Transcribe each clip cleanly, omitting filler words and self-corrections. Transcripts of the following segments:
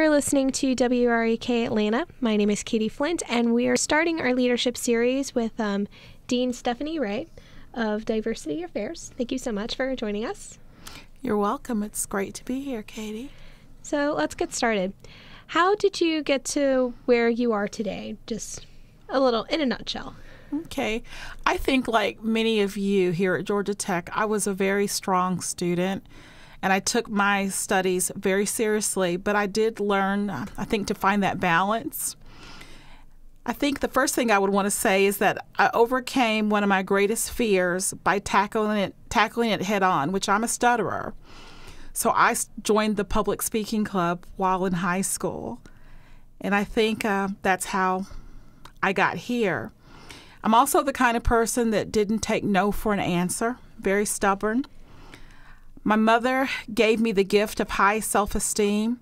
are listening to WREK Atlanta. My name is Katie Flint, and we are starting our leadership series with Dean Stephanie Ray of Diversity Affairs. Thank you so much for joining us. You're welcome. It's great to be here, Katie. So let's get started. How did you get to where you are today? Just a little, in a nutshell. Okay. I think like many of you here at Georgia Tech, I was a very strong student. And I took my studies very seriously, but I did learn, I think, to find that balance. I think the first thing I would want to say is that I overcame one of my greatest fears by tackling it head on, which I'm a stutterer. So I joined the public speaking club while in high school. And I think that's how I got here. I'm also the kind of person that didn't take no for an answer, very stubborn. My mother gave me the gift of high self-esteem.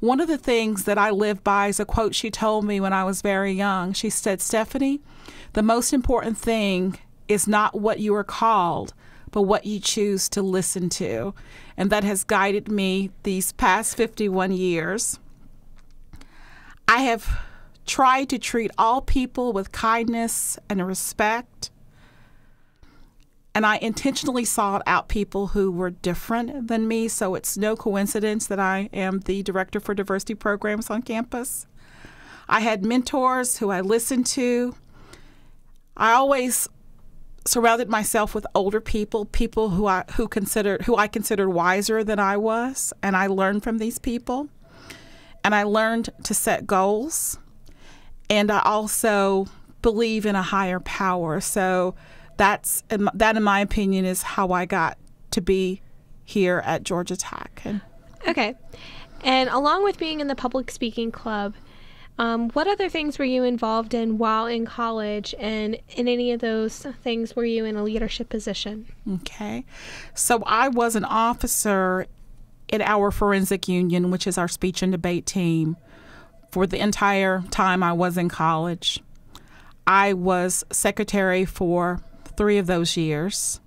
One of the things that I live by is a quote she told me when I was very young. She said, "Stephanie, the most important thing is not what you are called, but what you choose to listen to." And that has guided me these past 51 years. I have tried to treat all people with kindness and respect. And I intentionally sought out people who were different than me, so it's no coincidence that I am the director for diversity programs on campus. I had mentors who I listened to. I always surrounded myself with older people who I considered wiser than I was, and I learned from these people. And I learned to set goals, and I also believe in a higher power. So that, in my opinion, is how I got to be here at Georgia Tech. Okay. And along with being in the public speaking club, what other things were you involved in while in college? And in any of those things, were you in a leadership position? Okay. So I was an officer in our forensic union, which is our speech and debate team, for the entire time I was in college. I was secretary for 3 of those years.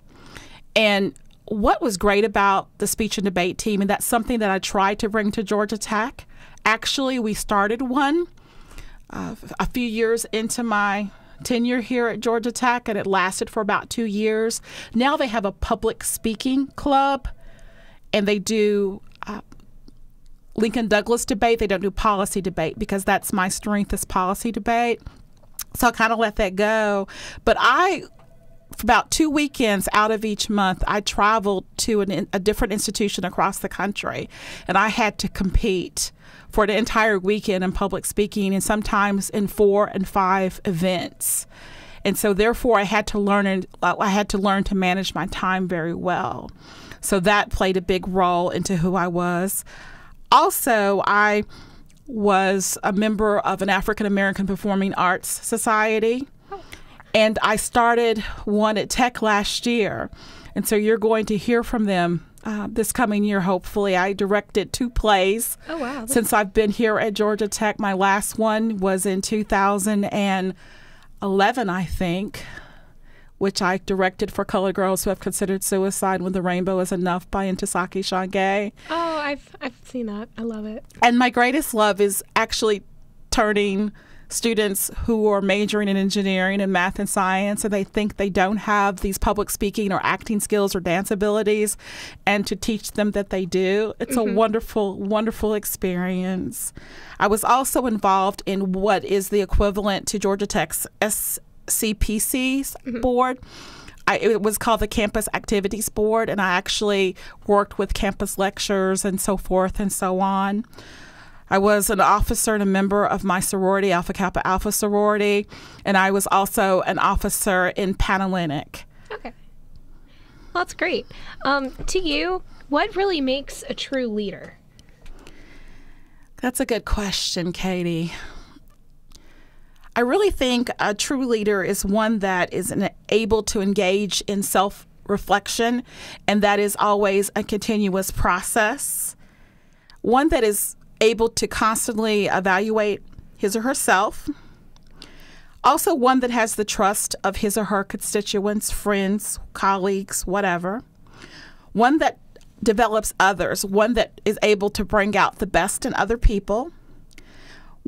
And what was great about the speech and debate team, and that's something that I tried to bring to Georgia Tech. Actually, we started one a few years into my tenure here at Georgia Tech, and it lasted for about 2 years. Now they have a public speaking club, and they do Lincoln Douglas debate. They don't do policy debate because that's my strength, is policy debate. So I kind of let that go. But for about 2 weekends out of each month, I traveled to a different institution across the country, and I had to compete for an entire weekend in public speaking, and sometimes in 4 and 5 events. And so therefore I had to learn to manage my time very well. So that played a big role into who I was. Also, I was a member of an African American Performing Arts Society. And I started one at Tech last year. And so you're going to hear from them this coming year, hopefully. I directed 2 plays. Oh, wow. Since I've been here at Georgia Tech. My last one was in 2011, I think, which I directed for Colored Girls Who Have Considered Suicide When the Rainbow Is Enough by Ntozake Shange. Oh, I've seen that. I love it. And my greatest love is actually turning students who are majoring in engineering and math and science, and they think they don't have these public speaking or acting skills or dance abilities, and to teach them that they do. It's a wonderful, wonderful experience. I was also involved in what is the equivalent to Georgia Tech's SCPC's board. It was called the Campus Activities Board, and I actually worked with campus lectures and so forth and so on. I was an officer and a member of my sorority, Alpha Kappa Alpha sorority, and I was also an officer in Panhellenic. Okay. Well, that's great. To you, what really makes a true leader? That's a good question, Katie. I really think a true leader is one that is able to engage in self-reflection, and that is always a continuous process. One that is able to constantly evaluate his or herself. Also one that has the trust of his or her constituents, friends, colleagues, whatever. One that develops others, one that is able to bring out the best in other people.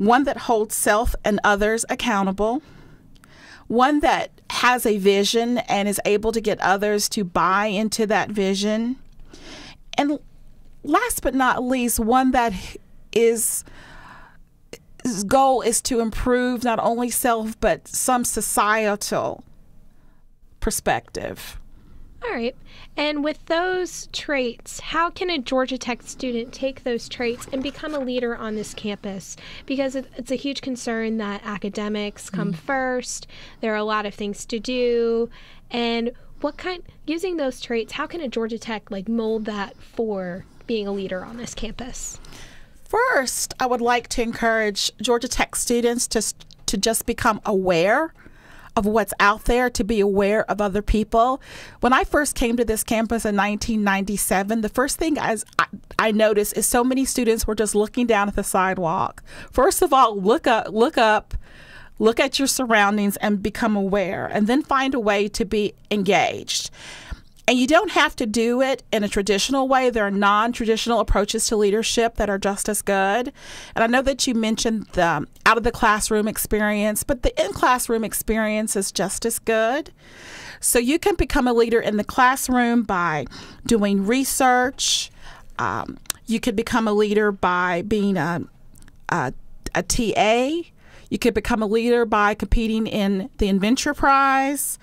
one that holds self and others accountable, one that has a vision and is able to get others to buy into that vision, and last but not least, one that his goal is to improve not only self but some societal perspective. All right. And with those traits, how can a Georgia Tech student take those traits and become a leader on this campus? Because it's a huge concern that academics come first. There are a lot of things to do. And using those traits, how can a Georgia Tech mold that for being a leader on this campus? First, I would like to encourage Georgia Tech students to just become aware of what's out there, to be aware of other people. When I first came to this campus in 1997, the first thing I noticed is so many students were just looking down at the sidewalk. First of all, look up, look at your surroundings and become aware, and then find a way to be engaged. And you don't have to do it in a traditional way. There are non-traditional approaches to leadership that are just as good. And I know that you mentioned the out-of-the-classroom experience, but the in-classroom experience is just as good. So you can become a leader in the classroom by doing research. You could become a leader by being a TA. You could become a leader by competing in the Inventure Prize,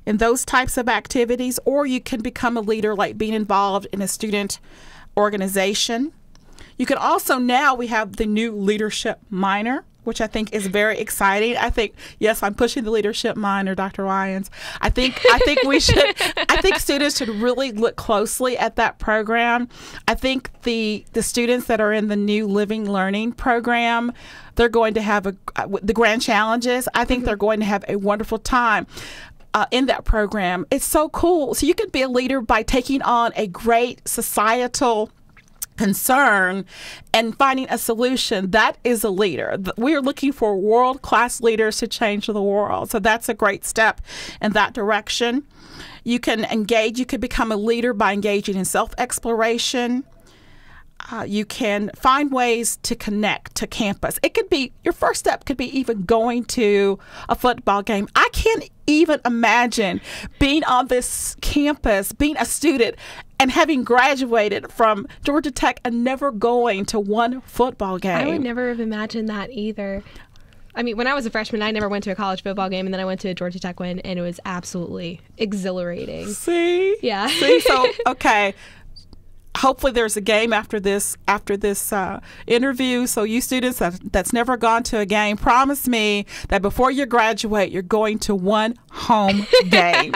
in those types of activities, or you can become a leader like being involved in a student organization. You can also, now we have the new leadership minor, which I think is very exciting. I think, yes, I'm pushing the leadership minor, Dr. Lyons. I think we should, I think students should really look closely at that program. I think the students that are in the new Living Learning program, they're going to have the Grand Challenges. I think they're going to have a wonderful time in that program. It's so cool. So you can be a leader by taking on a great societal concern and finding a solution. That is a leader. We are looking for world-class leaders to change the world. So that's a great step in that direction. You can engage. You can become a leader by engaging in self-exploration. You can find ways to connect to campus. It could be, your first step could be even going to a football game. I can't even imagine being on this campus, being a student, and having graduated from Georgia Tech and never going to one football game. I would never have imagined that either. I mean, when I was a freshman, I never went to a college football game, and then I went to a Georgia Tech one, and it was absolutely exhilarating. See? Yeah. See? So, okay. Hopefully there's a game after this interview. So you students that's never gone to a game, promise me that before you graduate, you're going to one home game.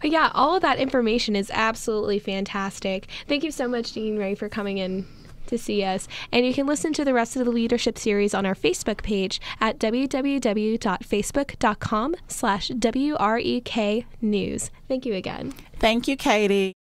Yeah, all of that information is absolutely fantastic. Thank you so much, Dean Ray, for coming in to see us. And you can listen to the rest of the leadership series on our Facebook page at www.facebook.com/WREK News. Thank you again. Thank you, Katie.